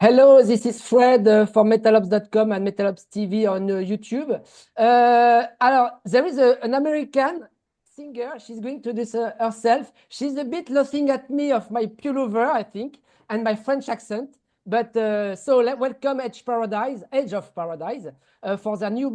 Hello, this is Fred for metalobs.com and metalobs TV on YouTube. Alors, there is an American singer. She's going to do herself. She's a bit laughing at me of my pullover, I think, and my French accent. But welcome Edge of Paradise, for their new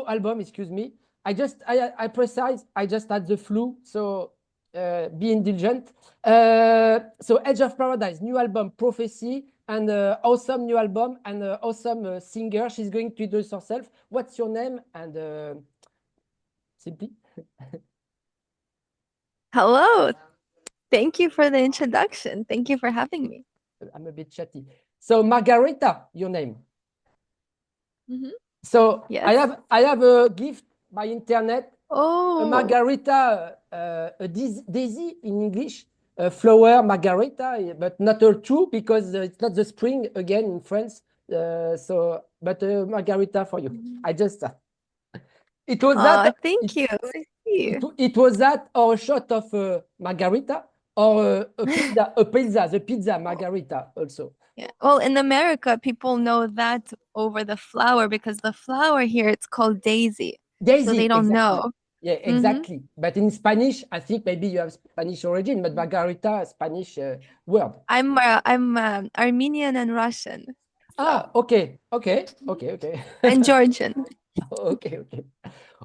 album. Excuse me. I just had the flu, so be indulgent. So Edge of Paradise, new album, Prophecy, and awesome new album and awesome singer. She's going to introduce herself. What's your name? And simply. Hello. Thank you for the introduction. Thank you for having me. I'm a bit chatty. So Margarita, your name. Mm-hmm. So yes. I have a gift by internet. Oh. A Margarita, a daisy in English. Flower Margarita, but not all true because it's not the spring again in France. But Margarita for you. I just it was that. Thank you. It was that or a shot of Margarita or a pizza, the pizza Margarita also. Yeah. Well, in America, people know that over the flower because the flower here it's called daisy. Daisy, so they don't exactly. know. Yeah, exactly. Mm-hmm. But in Spanish, I think maybe you have Spanish origin, but Margarita, Spanish word. I'm Armenian and Russian. So. Okay. And Georgian.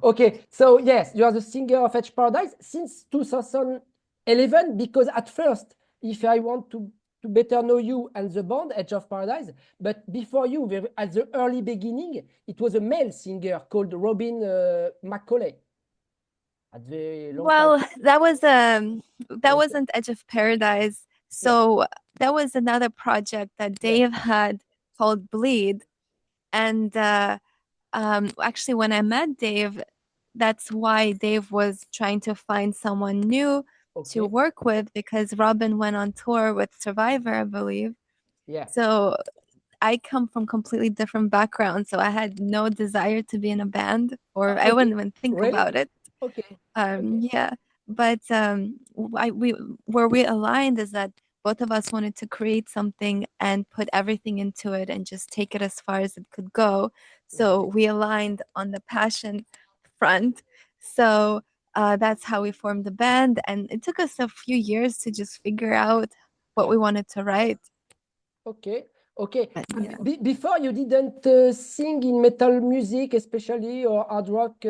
Okay. So yes, you are the singer of Edge Paradise since 2011. Because at first, if I want to better know you and the band Edge of Paradise, but before you, at the early beginning, it was a male singer called Robin Macaulay. Well, that wasn't Edge of Paradise. So that was another project that Dave had called Bleed. And actually, when I met Dave, that's why Dave was trying to find someone new to work with because Robin went on tour with Survivor, I believe. Yeah. So I come from completely different backgrounds, so I had no desire to be in a band, or I wouldn't even think about it. Yeah, but where we aligned is that both of us wanted to create something and put everything into it and just take it as far as it could go. So we aligned on the passion front. So that's how we formed the band, and it took us a few years to just figure out what we wanted to write. Okay. Before you didn't sing in metal music, especially, or hard rock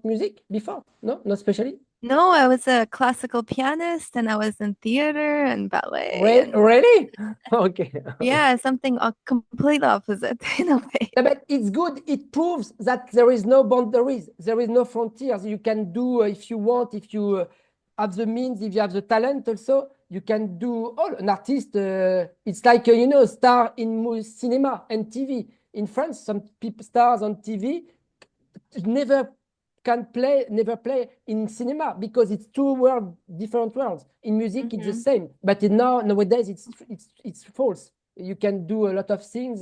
music before? No, not especially. No, I was a classical pianist and I was in theater and ballet. Really? Okay. Yeah, something complete opposite in a way. Yeah, but it's good. It proves that there is no boundaries. There is no frontiers. You can do if you want, if you have the means, if you have the talent also, you can do all. An artist, it's like, star in cinema and TV. In France, some people, stars on TV never play in cinema because it's different worlds. In music, it's the same. But nowadays, it's false. You can do a lot of things.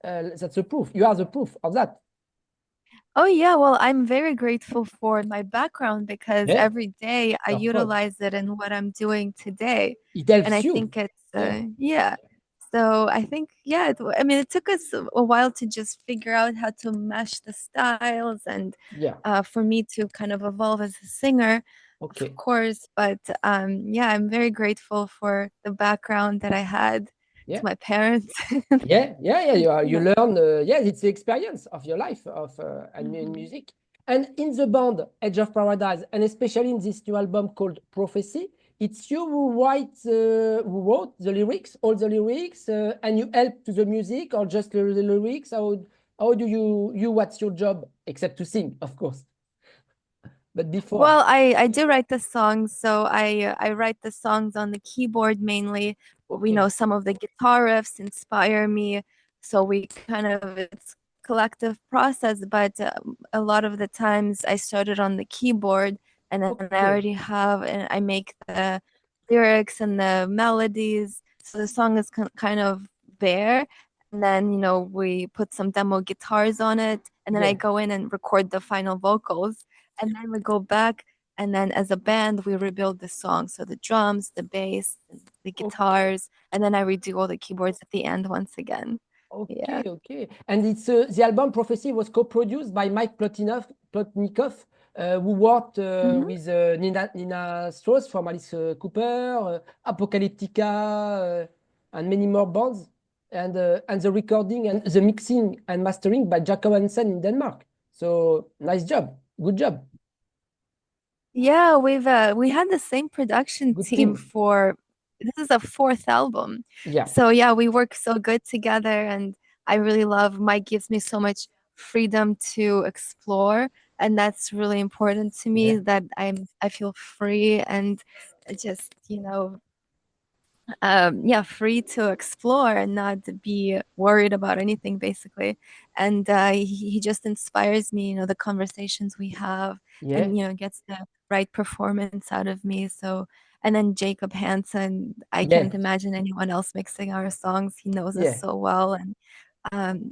That's the proof. You are the proof of that. Oh yeah, well, I'm very grateful for my background because every day I utilize it in what I'm doing today. It helps and I you. think it's So I think I mean it took us a while to just figure out how to mesh the styles and for me to kind of evolve as a singer, of course. But I'm very grateful for the background that I had. To my parents. You learn. It's the experience of your life and in music. And in the band Edge of Paradise, and especially in this new album called Prophecy, it's you who wrote the lyrics, all the lyrics, and you help to the music, or just the lyrics. How do you what's your job except to sing, of course? But before. Well, I do write the songs, so I write the songs on the keyboard mainly. We know some of the guitar riffs inspire me, so we kind of it's collective process. But a lot of the times I started on the keyboard, and then I already have, and I make the lyrics and the melodies, so the song is kind of there. And then we put some demo guitars on it, and then I go in and record the final vocals. And then we go back And then as a band, we rebuild the song. So the drums, the bass, the guitars, and then I redo all the keyboards at the end once again. Okay, Yeah. okay. And it's the album Prophecy was co-produced by Mike Plotnikoff, who worked with Nina Strauss from Alice Cooper, Apocalyptica, and many more bands. And the recording and the mixing and mastering by Jacob Hansen in Denmark. So nice job, good job, Yeah, we had the same production good team team. for this is a fourth album. Yeah, So yeah, we work so good together and I really love Mike gives me so much freedom to explore and that's really important to me yeah, that I feel free and just, yeah, free to explore and not to be worried about anything basically. And he just inspires me, the conversations we have yeah, and gets the right performance out of me. So and then Jacob Hansen, I yeah, can't imagine anyone else mixing our songs. He knows us yeah. so well and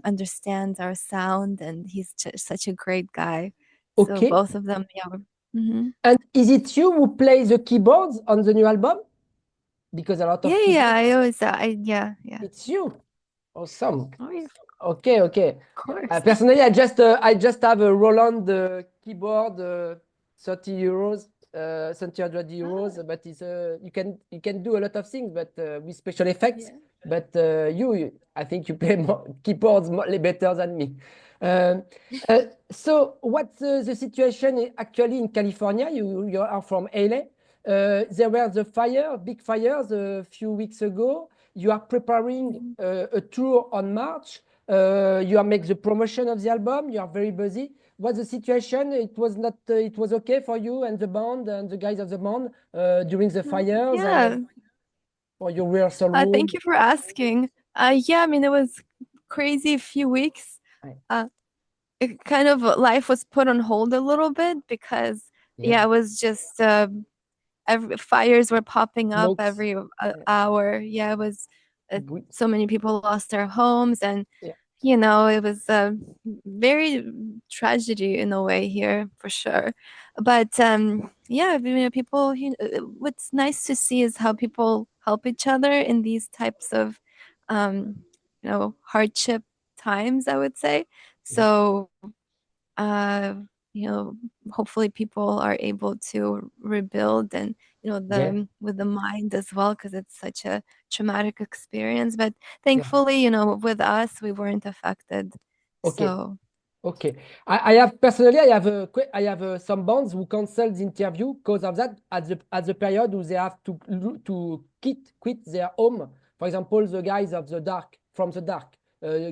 understands our sound and he's just such a great guy. So Okay. both of them, yeah. Mhm. And is it you who plays the keyboards on the new album? Because a lot Yeah, of yeah, keyboards, I always yeah, yeah. it's you. Awesome. Oh, yeah, of Okay, okay. course. Personally, I just have a Roland keyboard, 30 euros, 300 euros, but it's you can do a lot of things, but with special effects. Yeah. But I think you play more keyboards better than me. Um, uh, so what's the situation actually in California? You are from LA. There were big fires a few weeks ago. You are preparing Mhm. a tour on March. You are make the promotion of the album. You are very busy. What's the situation? It was not. It was okay for you and the band and the guys of the band during the fires Yeah. for your rehearsal room. Thank you for asking. Yeah, I mean, it was crazy few weeks. Right. Uh, it kind of life was put on hold a little bit because Yeah, yeah, it was just fires were popping up smokes. every Yeah. hour. Yeah, it was so many people lost their homes and Yeah, it was a very tragedy in a way here for sure. But yeah, people, what's nice to see is how people help each other in these types of, hardship times, I would say. yeah, So, uh, you know, hopefully people are able to rebuild and, yeah, with the mind as well, because it's such a traumatic experience. But yeah. thankfully, with us, we weren't affected. Okay. So, Okay. I have personally, I have some bands who cancel the interview because of that at the period where they have to quit their home. For example, the guys of the dark from the dark,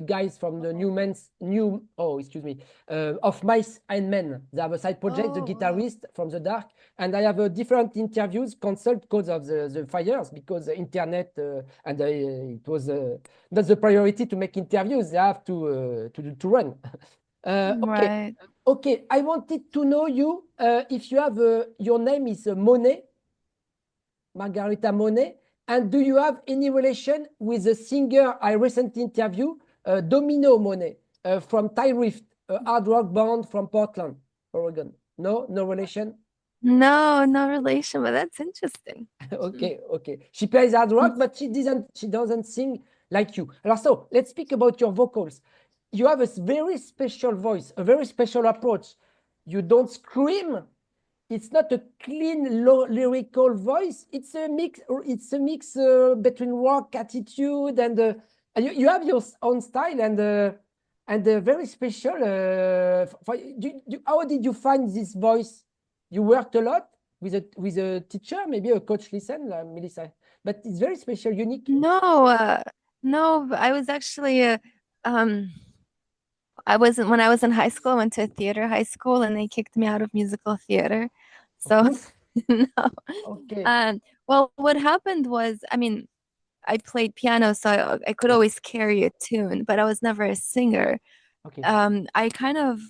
guys from the new excuse me of mice and men. They have a side project, the oh, wow. guitarist from the dark, and I have different interviews cancelled because of the fires because the internet and it was not the priority to make interviews. They have to run. Okay, Right. okay. I wanted to know you if you have your name is Monet, Margarita Monet, and do you have any relation with the singer I recently interviewed, Domino Monet from Thai Rift, a hard rock band from Portland, Oregon? No, no relation. No, no relation, but that's interesting. Okay, okay. She plays hard rock, but she doesn't sing like you. So let's speak about your vocals. You have a very special voice, a very special approach. You don't scream. It's not a clean, low lyrical voice. It's a mix. It's a mix between rock attitude and you have your own style and very special. How did you find this voice? You worked a lot with a teacher, maybe a coach. Listen, Melissa, but it's very special, unique. No, no, I was actually um when I was in high school, I went to a theater high school and they kicked me out of musical theater. So Oof. no. Okay, Well, what happened was, I mean, I played piano, so I could yeah, always carry a tune, but I was never a singer. okay, I kind of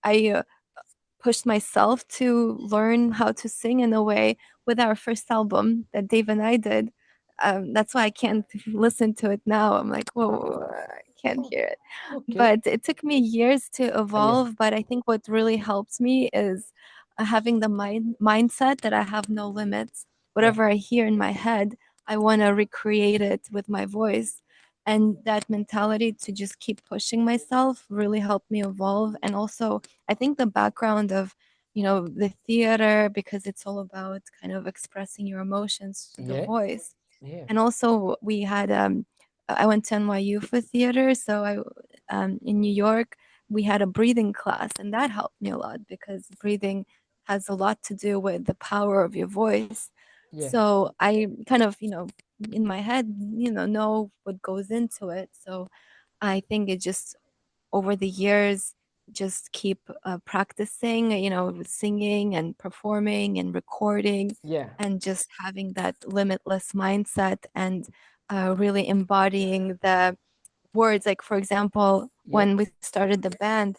I pushed myself to learn how to sing in a way with our first album that Dave and I did. That's why I can't listen to it now. I'm like, whoa, I can't oh, hear it. okay. But it took me years to Ah, yes, evolve. But I think what really helped me is having the mindset that I have no limits. Whatever I hear in my head, I want to recreate it with my voice. And that mentality to just keep pushing myself really helped me evolve. And also, I think the background of, the theater, because it's all about kind of expressing your emotions through the voice. Yeah. And also, we had I went to NYU for theater, so in New York we had a breathing class, and that helped me a lot because breathing has a lot to do with the power of your voice. Yeah. So I kind of, in my head, know what goes into it. So I think it just over the years, just keep practicing, singing and performing and recording, Yeah. and just having that limitless mindset and really embodying the words. Like, for example, Yeah. when we started the band,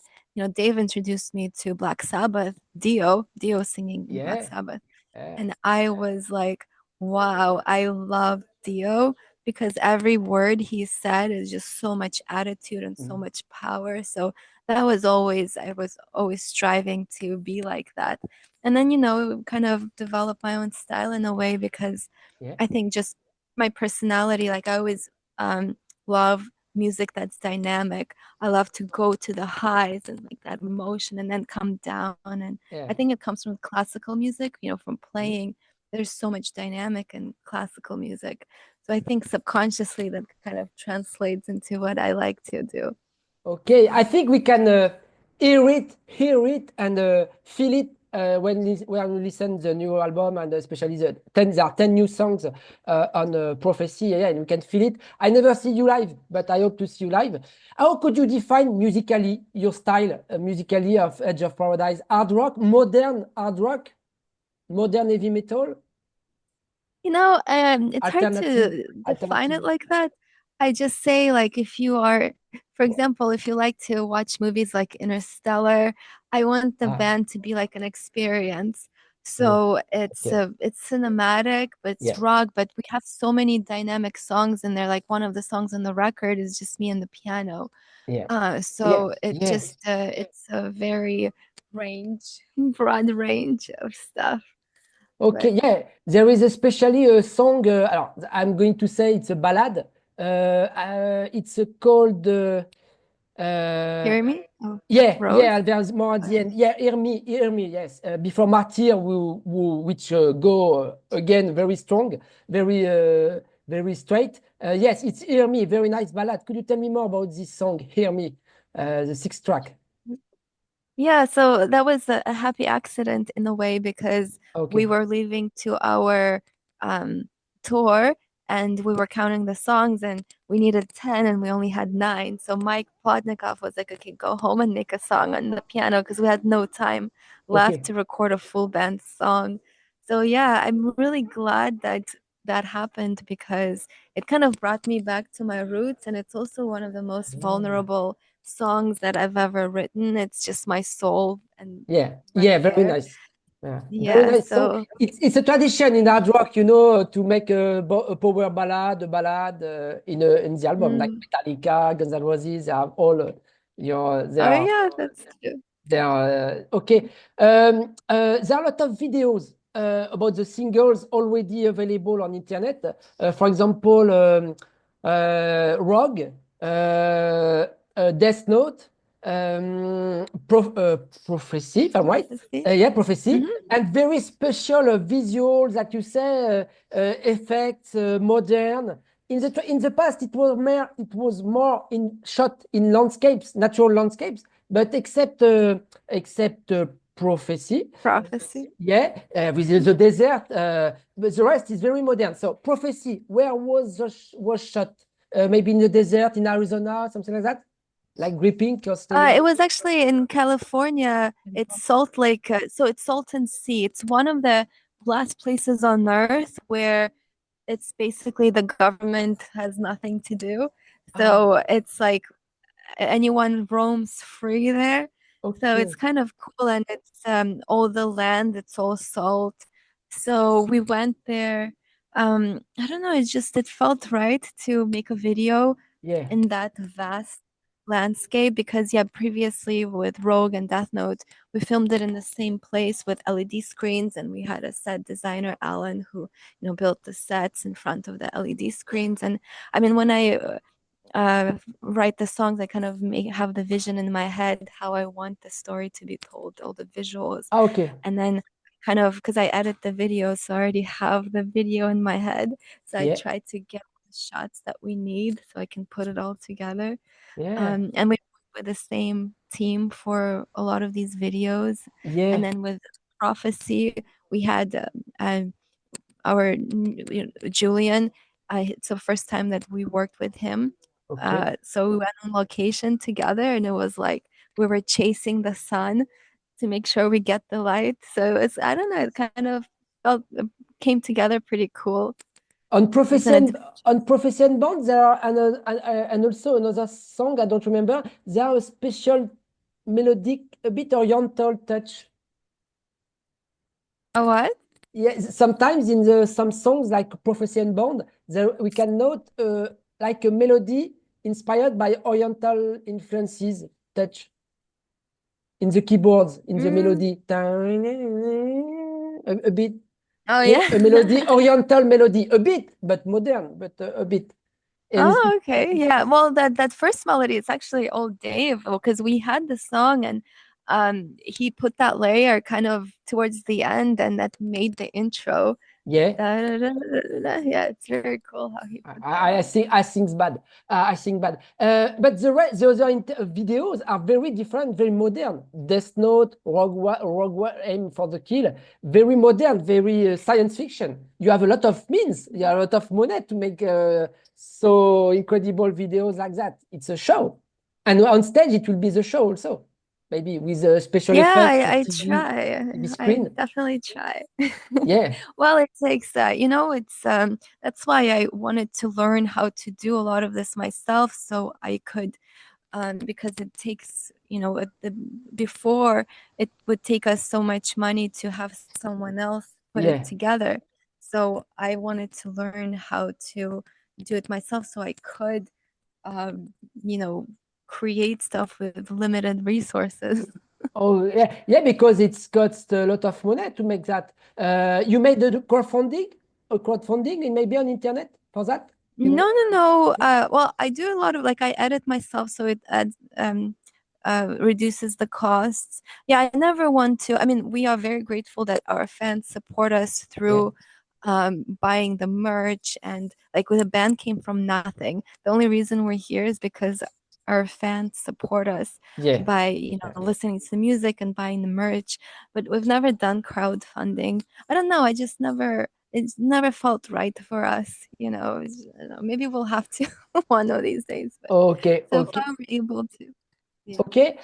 Dave introduced me to Black Sabbath, Dio singing in Black Yeah. Sabbath. Yeah. And I was like, wow, I love Dio because every word he said is just so much attitude and so much power. So I was always striving to be like that. And then, kind of develop my own style in a way because Yeah. I think just my personality, like I always love music that's dynamic. I love to go to the highs and like that emotion and then come down. And Yeah. I think it comes from classical music, from playing. There's so much dynamic in classical music. So I think subconsciously that kind of translates into what I like to do. Okay, I think we can hear it, and feel it when we listen the new album, and especially there are 10 new songs on Prophecy, yeah, and we can feel it. I never see you live, but I hope to see you live. How could you define musically your style, musically of Edge of Paradise? Hard rock, modern heavy metal, It's hard alternative, to define alternative. it like that. I just say, like, if you are, for example, if you like to watch movies like Interstellar, I want the Ah, band to be like an experience. yeah, So it's okay, it's cinematic, but it's yeah. rock, but we have so many dynamic songs in there. Like one of the songs on the record is just me and the piano. Yeah. Yeah. So it Yeah. just it's a very broad range of stuff. Okay. But Yeah. There is especially a song. Alors, I'm going to say it's a ballad. It's called. Uh, hear me? Oh, yeah. Rose? Yeah. There's more at the end. Yeah. Hear me. Hear me. Yes. Before Martyr, which go again very strong, very straight. Yes. It's Hear Me. Very nice ballad. Could you tell me more about this song? Hear Me. The sixth track. Yeah, so that was a happy accident in a way because we Okay. were leaving to our um, tour and we were counting the songs and we needed 10 and we only had 9. So Mike Plotnikov was like, okay, go home and make a song on the piano because we had no time left Okay. to record a full band song. So yeah, I'm really glad that that happened because it kind of brought me back to my roots and it's also one of the most Yeah. vulnerable songs that I've ever written. It's just my soul and Yeah, right yeah, very there. nice. Yeah, very Yeah, nice song. so It's a tradition in hard rock, to make a power ballad, a ballad in the album, like mm. Metallica, Guns N' Roses. They have all, they Oh are yeah, that's true. they are okay. There are a lot of videos about the singles already available on internet. For example, Rogue, Death Note, Prophecy, if I'm right. Prophecy. Yeah, Prophecy, Hmm. and very special visuals, like you say, effects, modern. In the past, it was more in shot in landscapes, natural landscapes, but except Prophecy, Prophecy. yeah, with the desert, but the rest is very modern. So Prophecy, where was shot? Maybe in the desert in Arizona, something like that, like gripping, coastal. It was actually in California. It's Salt Lake, so it's Salton Sea. It's one of the last places on Earth where it's basically the government has nothing to do. Ah, So it's like anyone roams free there. So it's okay. kind of cool and it's all the land, it's all salt. So we went there. I don't know, it felt right to make a video Yeah. in that vast. landscape because yeah, previously with Rogue and Death Note, we filmed it in the same place with LED screens, and we had a set designer, Alan, who built the sets in front of the LED screens. And I mean, when I write the songs, I kind of have the vision in my head how I want the story to be told, all the visuals, Ah, okay. and then kind of because I edit the video, so I already have the video in my head. So I Yeah. try to get the shots that we need so I can put it all together. Yeah. And we work with the same team for a lot of these videos. And Yeah. then with Prophecy, we had our Julian. It's the first time that we worked with him. Okay. So we went on location together, and it was like we were chasing the sun to make sure we get the light. So it's, I don't know, it kind of felt came together pretty cool. On It's in a Profession on Profession Band, there are and also another song I don't remember. There are a special melodic, a bit oriental touch. a what? Yeah, sometimes in the some songs like Profession Band, there we can note like a melody inspired by oriental influences touch in the keyboards, in the Mm. melody. A bit. Oh yeah. A melody, oriental melody, a bit, but modern, but a bit. And Oh, okay. Yeah. Well, that first melody, it's actually all Dave because we had the song and he put that layer kind of towards the end and that made the intro. yeah, Da, da, da, da, da, da. Yeah, it's very cool how he put that I on. think I think bad. I think bad. But the other videos are very different, very modern. Death Note, Rogue One, Aim for the Kill, very modern, very science fiction. You have a lot of means, you have a lot of money to make so incredible videos like that. It's a show, and on stage it will be the show also, maybe with special Yeah, effects, I TV, try. TV I screen. definitely try. Yeah. Well, it takes it's that's why I wanted to learn how to do a lot of this myself so I could because it takes, at the before it would take us so much money to have someone else put it Yeah. together. So I wanted to learn how to do it myself so I could, um, you know, create stuff with limited resources. Oh yeah, yeah, because it's cost a lot of money to make that. You made the crowdfunding, and maybe on internet for that. You No, made, no, no. Well, I do a lot of like I edit myself, so it adds reduces the costs. Yeah, I never want to. I mean, we are very grateful that our fans support us yeah, through buying the merch and like with a band came from nothing. The only reason we're here is because our fans support us yeah, by, yeah. listening to the music and buying the merch. But we've never done crowdfunding. I don't know. I just never it's never felt right for us, I don't know, maybe we'll have to one of these days, but Okay, so far okay, we're able to. Yeah. okay.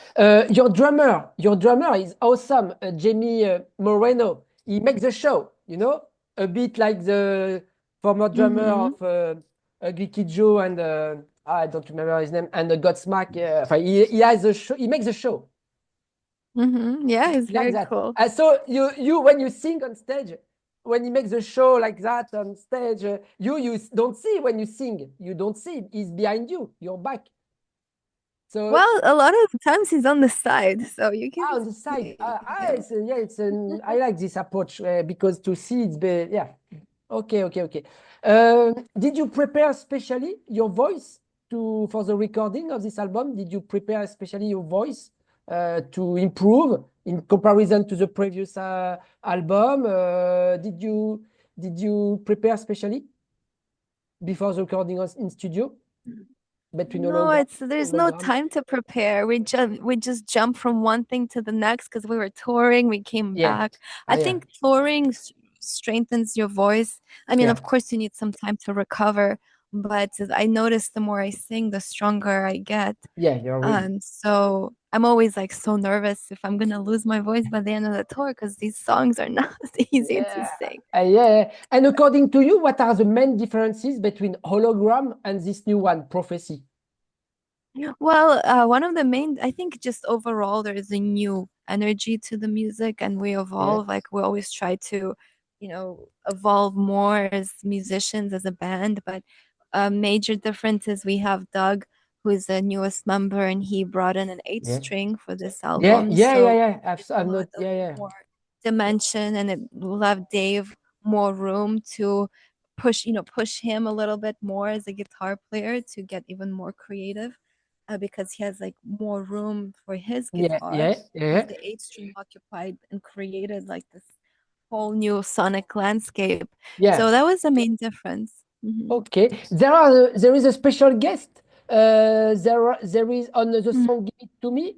Your drummer is awesome, Jamie Moreno. He makes the show, a bit like the former drummer Mm-hmm. of Geeky Joe and I don't remember his name and Godsmack. He has a show. He makes the show. Mm-hmm. Yeah, it's Like very that. cool. So you when you sing on stage, when he makes a show like that on stage, you don't see when you sing. You don't see. He's behind you. Your back. So Well, a lot of times he's on the side, so you can on the side. see him. I like this approach because to see it's yeah. Okay, okay, okay. Did you prepare especially your voice for the recording of this album? Did you prepare especially your voice to improve in comparison to the previous album? Did you prepare especially before the recording in studio between No, there's no hologram? time to prepare. We just jump from one thing to the next because we were touring, we came Yeah, back. I yeah, think touring strengthens your voice. I mean, yeah, of course you need some time to recover, but I notice the more I sing, the stronger I get. yeah. You're really. So I'm always like so nervous if I'm gonna lose my voice by the end of the tour because these songs are not easy to Yeah, sing. yeah. And according to you, what are the main differences between hologram and this new one, prophecy? Well, one of the main, I think just overall, there is a new energy to the music and we Yeah, evolve. Like we always try to, evolve more as musicians, as a band. But a major difference is we have Doug, who is the newest member, and he brought in an eight Yeah. string for this Yeah, album. yeah, yeah, So yeah. I'm not, brought a yeah, little yeah. more dimension, and it left Dave more room to push him a little bit more as a guitar player to get even more creative, because he has like more room for his Yeah, guitar, yeah, because yeah. the eight string occupied and created like this whole new sonic landscape. Yeah. So that was the main difference. Okay. There is a special guest. There is on the Mhm. song Give It To Me,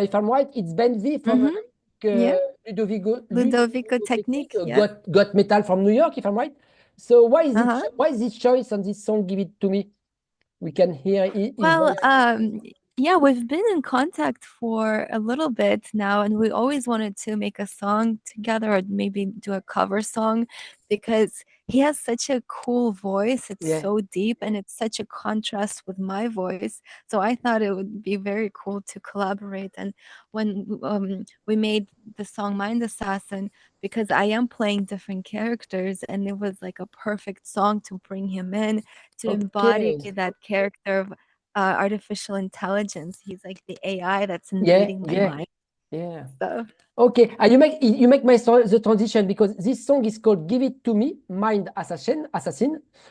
if I'm right, it's Benzi from Mhm. Yeah, Ludovico Ludovico Technique, Technique. Yeah. got metal from New York, if I'm right. So Uh-huh. why is this choice on this song Give It To Me? We can hear his Well, voice. yeah, we've been in contact for a little bit now, and we always wanted to make a song together or maybe do a cover song because he has such a cool voice. It's Yeah. so deep and it's such a contrast with my voice. So I thought it would be very cool to collaborate. And when we made the song Mind Assassin, because I am playing different characters, and it was like a perfect song to bring him in to embody Okay. that character of artificial intelligence. He's like the AI that's Yeah, invading my yeah, mind. yeah. So, Okay, you make the transition because this song is called "Give It to Me," Mind Assassin.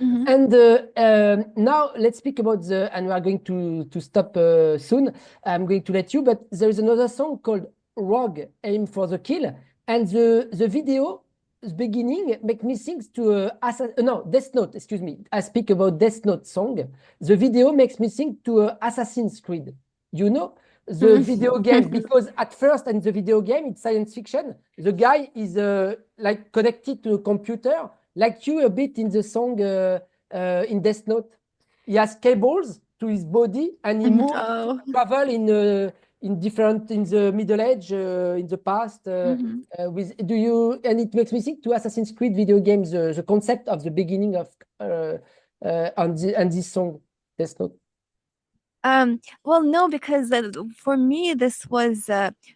mhm. And now let's speak about and we are going to stop soon. I'm going to let you, but there is another song called "Rogue Aim for the Kill," and the video, the beginning, make me think to no, Death Note. Excuse me, I speak about Death Note song. The video makes me think to Assassin's Creed. You know, the video game, because at first in the video game it's science fiction, the guy is like connected to a computer like you a bit in the song in Death Note. He has cables to his body and he moves Oh. travel in different in the middle age in the past Mhm. with do you and it makes me think to Assassin's Creed video games the concept of the beginning of on this song Death Note. Well, no, because for me, this was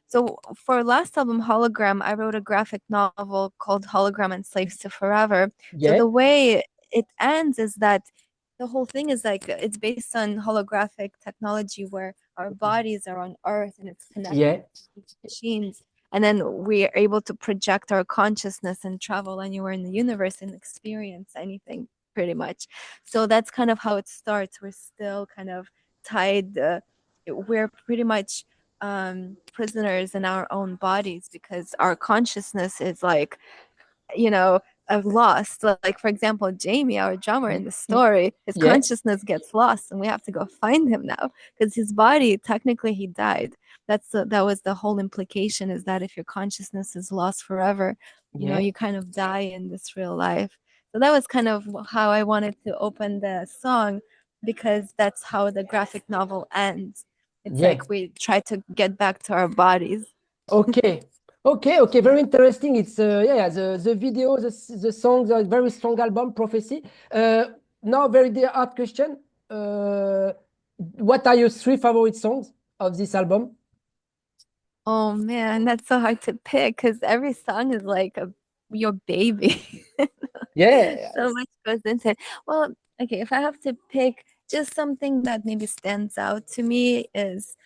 so for last album, Hologram, I wrote a graphic novel called Hologram and Slaves to Forever. So Yeah, the way it ends is that the whole thing is like it's based on holographic technology where our bodies are on Earth and it's connected yeah, to these machines. And then we are able to project our consciousness and travel anywhere in the universe and experience anything pretty much. So that's kind of how it starts. We're still kind of tied we're pretty much prisoners in our own bodies because our consciousness is like you know lost. Like for example, Jamie, our drummer in the story, his yeah, consciousness gets lost and we have to go find him now because his body, technically he died. That was the whole implication, is that if your consciousness is lost forever, yeah, you kind of die in this real life. So that was kind of how I wanted to open the song, because that's how the graphic novel ends. It's yeah. like we try to get back to our bodies. Okay. Okay, okay, Yeah. very interesting. It's yeah, yeah, the video, the songs are very strong album, Prophecy. Now, very dear art question. What are your three favorite songs of this album? Oh man, that's so hard to pick because every song is like your baby. Yeah, So much goes into it. Well, okay, if I have to pick just something that maybe stands out to me is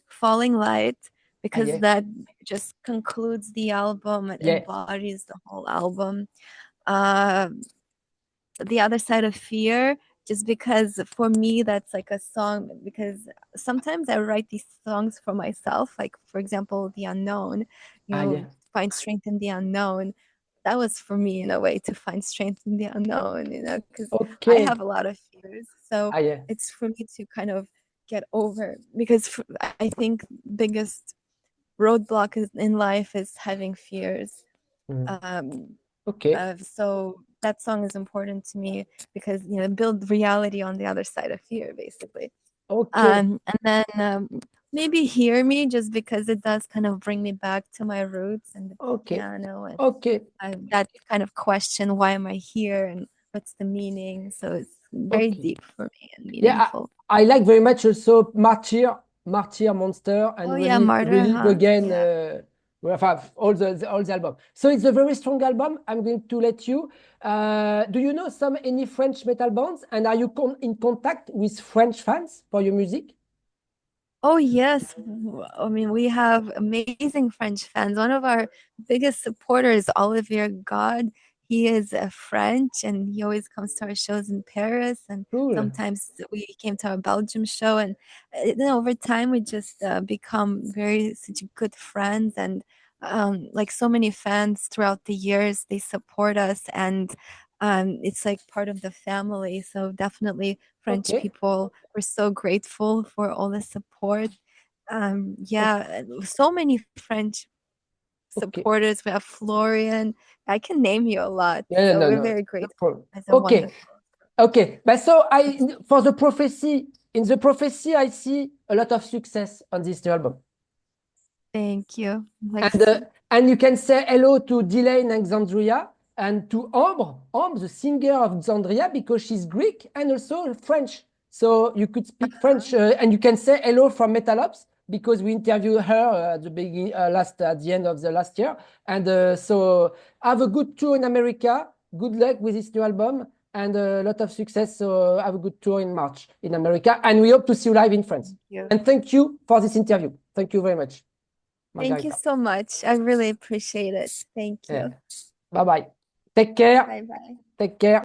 Falling Light, because yeah, that just concludes the album. It yeah, embodies the whole album. Uh, the Other Side of Fear, just because for me that's like a song, because sometimes I write these songs for myself, like for example The Unknown, yeah. find strength in the unknown. That was for me in a way to find strength in the unknown, because I Okay, have a lot of fears, so yeah. it's for me to kind of get over, because I think biggest roadblock in life is having fears. Mm. um Okay, so that song is important to me because build reality on the other side of fear, basically. okay, And then maybe Hear Me, just because it does kind of bring me back to my roots and the okay, piano, and okay, that kind of question, why am I here and what's the meaning? So it's very okay. deep for me and Yeah, meaningful. I like very much also Martyr, Monster, and Oh yeah, Relive Martyr, huh? Again. Yeah. all the album. So it's a very strong album. I'm going to let you. Do you know any French metal bands? And are you in contact with French fans for your music? Oh, yes. I mean, we have amazing French fans. One of our biggest supporters, Olivier God, he is French and he always comes to our shows in Paris. And Cool. sometimes we came to our Belgium show. And then over time, we just become such good friends. And like so many fans throughout the years, they support us. And it's like part of the family. So definitely French Okay. people, we're so grateful for all the support. Yeah, so many French Okay. supporters. We have Florian. I can name you a lot. Yeah, So no, we're no, very no grateful. problem. It's a Okay. wonderful. Okay. But so for the prophecy, in the prophecy, I see a lot of success on this album. Thank you. And you can say hello to Delane Alexandria and to Ambre, the singer of Alexandria, because she's Greek and also French. So you could speak French, and you can say hello from Metalops because we interviewed her at the beginning, at the end of the last year. And so have a good tour in America. Good luck with this new album and a lot of success. So have a good tour in March in America, and we hope to see you live in France. And thank you for this interview. Thank you very much. Thank you so much. I really appreciate it. Thank you. Bye bye. Take care. Bye bye. Take care.